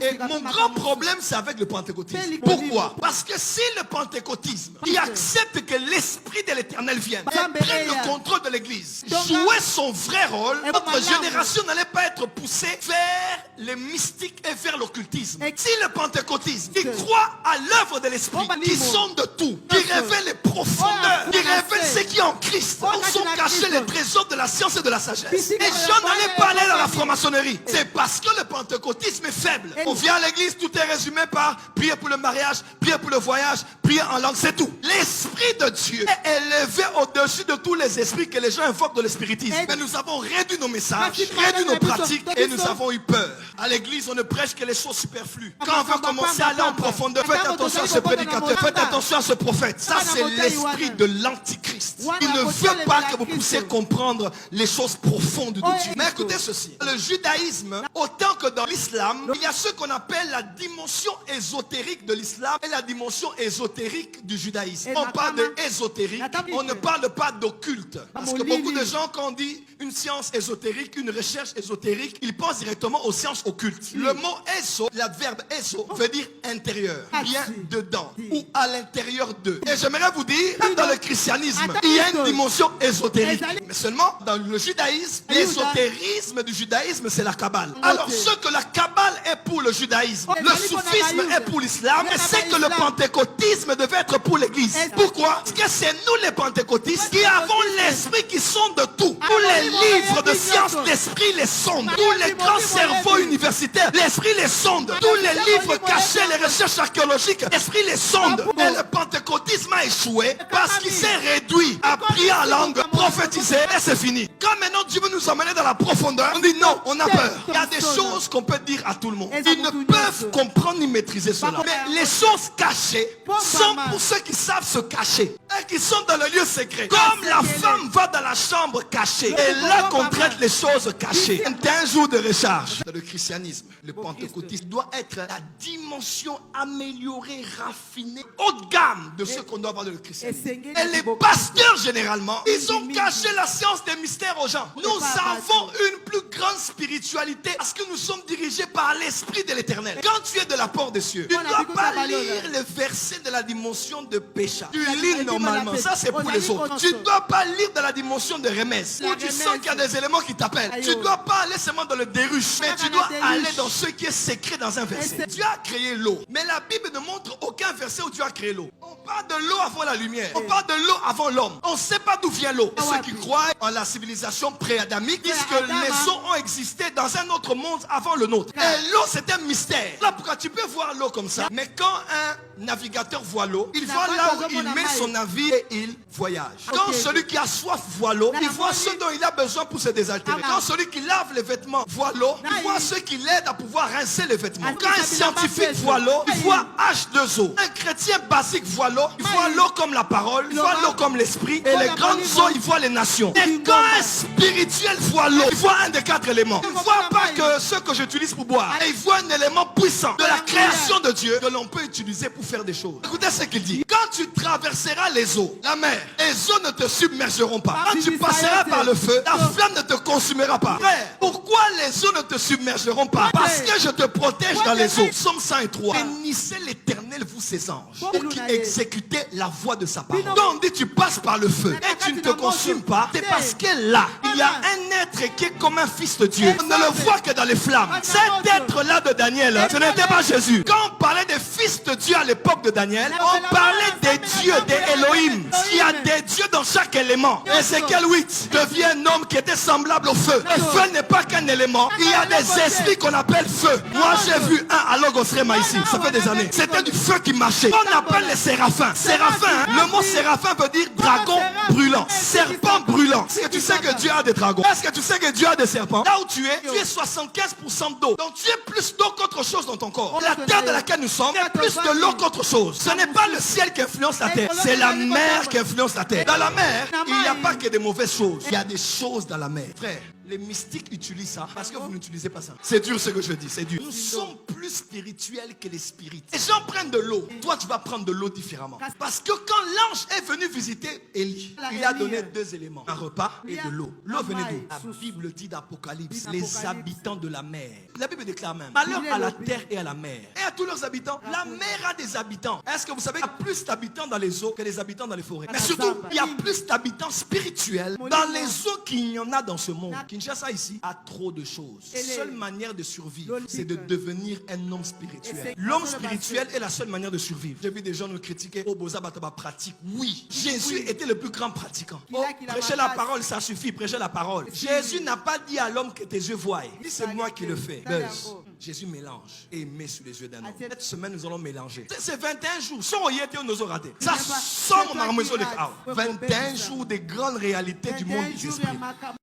Et mon grand problème, c'est avec le pentecôtisme. Pourquoi? Parce que si le pentecôtisme, qui accepte que l'Esprit de l'Éternel vienne et prenne le contrôle de l'Église, jouer son vrai rôle, notre génération n'allait pas être poussée vers le mystique et vers l'occultisme. Si le pentecôtisme, qui croit à l'œuvre de l'Esprit, qui sonde tout, qui révèle les profondeurs, qui révèle ce qui est en Christ, où sont cachés les trésors de la science et de la sagesse. Les gens n'allaient pas aller dans la franc-maçonnerie. C'est parce que le pentecôtisme est faible. On vient à l'église, tout est résumé par prier pour le mariage, prier pour le voyage, prier en langue, c'est tout. L'Esprit de Dieu est élevé au-dessus de tous les esprits que les gens invoquent de l'espiritisme. Mais nous avons réduit nos messages, réduit nos pratiques et nous avons eu peur. À l'église, on ne prêche que les choses superflues. Quand on veut commencer à aller en profondeur, faites attention à ce prédicateur, faites attention à ce prophète. Ça, c'est l'esprit de l'antichrist. Il ne veut pas que vous puissiez comprendre les choses profondes de Dieu. Mais écoutez ceci. Le judaïsme, autant que dans l'islam, il y a ce qu'on appelle la dimension ésotérique de l'islam et la dimension ésotérique du judaïsme. On parle de ésotérique, on ne parle pas d'occulte. Parce que beaucoup de gens, quand on dit une science ésotérique, une recherche ésotérique, ils pensent directement aux sciences occultes. Le mot éso, l'adverbe éso, veut dire intérieur, bien dedans ou à l'intérieur d'eux. Et j'aimerais vous dire, dans le christianisme, il y a une dimension ésotérique. Mais seulement dans le judaïsme, l'ésotérisme du judaïsme, c'est la Kabbale. Alors ce que la Kabbale est pour le judaïsme, le soufisme est pour l'islam, et c'est que le pentecôtisme devait être pour l'église. Pourquoi? Parce que c'est nous les pentecôtistes qui avons l'esprit qui sonde tout. Tous les livres de sciences, l'esprit les sonde. Tous les grands cerveaux universitaires, l'esprit les sonde. Tous les livres cachés, les recherches archéologiques, l'esprit les sonde. Et le pentecôtisme a échoué parce qu'il s'est réduit à prier en langue, prophétiser, et c'est fini. Quand maintenant Dieu veut nous emmener dans la profondeur, on dit non, on a peur. Il y a des choses qu'on peut dire à tout le monde. Ils ne peuvent comprendre ni maîtriser cela. Mais les choses cachées sont pour ceux qui savent se cacher et qui sont dans le lieu secret. Comme la femme va dans la chambre cachée et là qu'on traite les choses cachées. C'est un jour de recharge. Dans le christianisme, le pentecôtisme doit être la dimension améliorée, raffinée, haut de gamme de ce qu'on doit avoir dans le christianisme. Et les pasteurs généralement, ils ont caché la science des mystères aux gens. Nous avons une plus grande spiritualité parce que nous sommes dirigés par l'Esprit de l'Éternel. Quand tu es de la porte des cieux, tu ne dois pas lire les versets de la dimension de péché. Tu lis normalement, ça c'est pour les autres. Tu ne dois pas lire de la dimension de remède. Où tu sens qu'il y a des éléments qui t'appellent. Tu ne dois pas aller seulement dans le déruche, mais tu dois aller dans ce qui est secret dans un verset. Dieu a créé l'eau, mais la Bible ne montre aucun verset où Dieu a créé l'eau. On parle de l'eau avant la lumière. On parle de l'eau avant l'homme. On ne sait pas d'où vient l'eau. Ceux qui croient en la civilisation pré-adamique disent que les eaux ont existé dans un autre monde avant le nôtre. Et l'eau, c'est un mystère. Là, pourquoi tu peux voir l'eau comme ça, mais quand un navigateur voit l'eau, il voit là où il met son navire et il voyage. Quand celui qui a soif voit l'eau, il voit ce dont il a besoin pour se désaltérer. Quand celui qui lave les vêtements voit l'eau, il voit ceux qui l'aident à pouvoir rincer les vêtements. Quand un scientifique voit l'eau, il voit H2O. Un chrétien basique voit l'eau, il voit l'eau comme la parole, il voit l'eau comme l'esprit, et les grandes eaux, il voit les nations. Et quand un spirituel voit l'eau, il voit un des 4 éléments. Il ne voit pas que ce que j'utilise pour boire, et il voit un élément puissant de la création de Dieu que l'on peut utiliser pour faire des choses. Écoutez ce qu'il dit. Quand tu traverseras les eaux, la mer, les eaux ne te submergeront pas. Quand tu passeras par le feu, la flamme ne te consumera pas. Frère, pourquoi les eaux ne te submergeront pas? Parce que je te protège dans les eaux. Psaume 103. Bénissez l'Éternel, vous ses anges, pour qui exécutez la voix de sa parole. Donc on dit tu passes par le feu et tu ne te consumes pas. C'est parce que là, il y a un être qui est comme un fils de Dieu. On ne le voit que dans les flammes. Cet être-là de Daniel, ce n'était pas Jésus. Quand on parlait des fils de Dieu à l'époque de Daniel, on parlait des dieux, des Elohim. Il y a des dieux dans chaque élément. Ézéchiel 8 devient un homme qui était semblable au feu. Le feu n'est pas qu'un élément. Il y a des esprits qu'on appelle feu. Moi j'ai vu un à Logosrema ici. Ça fait des années. C'était du feu qui marchait. On appelle les séraphins. Séraphins, le mot séraphin veut dire dragon brûlant. Serpent brûlant. Est-ce que tu sais que Dieu a des dragons? Est-ce que tu sais que Dieu a des serpents? Là où tu es 75% d'eau. Donc tu es plus d'eau qu'autre chose dans ton corps. La terre de laquelle nous sommes est plus de l'eau qu'autre chose. Ce n'est pas le ciel qui influence la terre. C'est la mer qui influence la terre. Dans la mer, il n'y a pas que des mauvaises choses. Il y a des choses dans la mer. Frère, Les mystiques utilisent ça parce que vous n'utilisez pas ça. C'est dur ce que je dis, c'est dur. Nous sommes plus spirituels que les spirites. Les gens prennent de l'eau. Toi, tu vas prendre de l'eau différemment. Parce que quand l'ange est venu visiter Élie, il a donné 2 éléments. Un repas et de l'eau. L'eau venait d'où? La Bible dit d'Apocalypse. Les habitants de la mer. La Bible déclare même. Malheur à la terre et à la mer. Et à tous leurs habitants. La mer a des habitants. Est-ce que vous savez qu'il y a plus d'habitants dans les eaux que des habitants dans les forêts? Mais surtout, il y a plus d'habitants spirituels dans les eaux qu'il y en a dans ce monde. Kinshasa ici a trop de choses. La seule manière de survivre, c'est de devenir un homme spirituel. L'homme spirituel est la seule manière de survivre. J'ai vu des gens nous critiquer. Oh, Boza Bataba pratique. Oui, Jésus était le plus grand pratiquant. Oh, prêcher la parole, ça suffit. Prêcher la parole. Jésus n'a pas dit à l'homme que tes yeux voient. Il dit c'est moi qui le fais. Buzz. Jésus mélange et met sur les yeux d'un homme. Cette semaine, nous allons mélanger. C'est 21 jours. Sans y être, nous aurons raté. Ça somme marmoison de 21 jours des grandes réalités du monde du esprit.